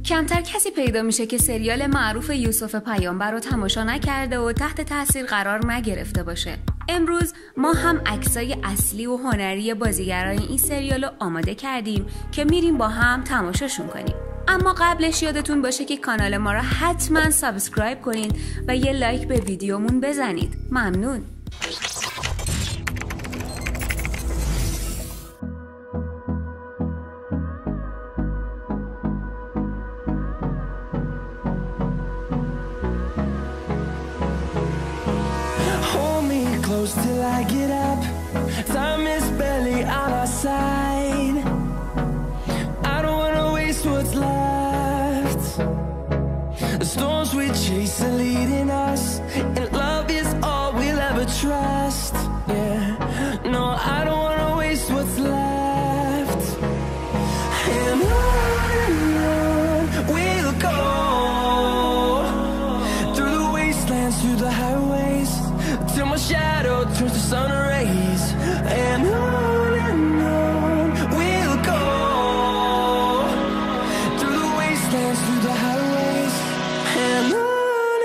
کمتر کسی پیدا میشه که سریال معروف یوسف پیامبر رو تماشا نکرده و تحت تاثیر قرار نگرفته باشه. امروز ما هم عکسای اصلی و هنری بازیگرای این سریال رو آماده کردیم که میریم با هم تماشاشون کنیم. اما قبلش یادتون باشه که کانال ما رو حتما سابسکرایب کنین و یه لایک به ویدیومون بزنید. ممنون. Till I get up, time is barely on our side. I don't wanna waste what's left. The storms we chase are leading us, and love is all we'll ever trust. Yeah, no, I don't wanna waste what's left. And on we'll go, through the wastelands, through the highways, till my shadow turns to sun rays. And on we'll go, through the wastelands, through the highways. And on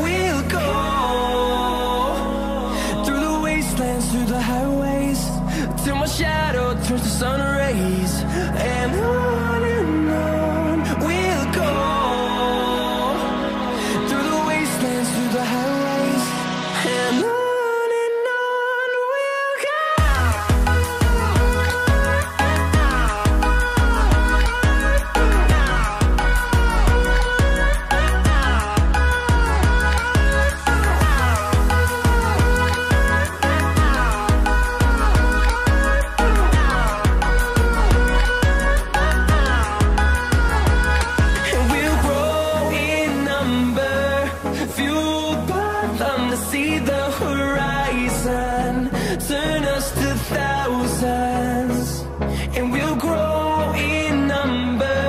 we'll go. Through the highways, till my shadow turns to sun rays. And on we'll go, through the wastelands, through the highways. And on we'll go. See the horizon, turn us to thousands, and we'll grow in number.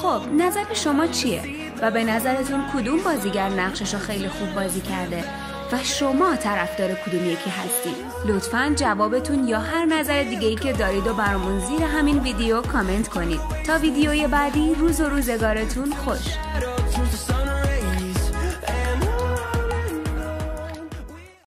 خب نظر شما چیه؟ و به نظرتون کدوم بازیگر نقششو خیلی خوب بازی کرده؟ و شما طرفدار کدوم یکی هستید؟ لطفاً جوابتون یا هر نظر دیگه‌ای که دارید و برامون زیر همین ویدیو کامنت کنید. تا ویدیوی بعدی روز و روزگارتون خوش.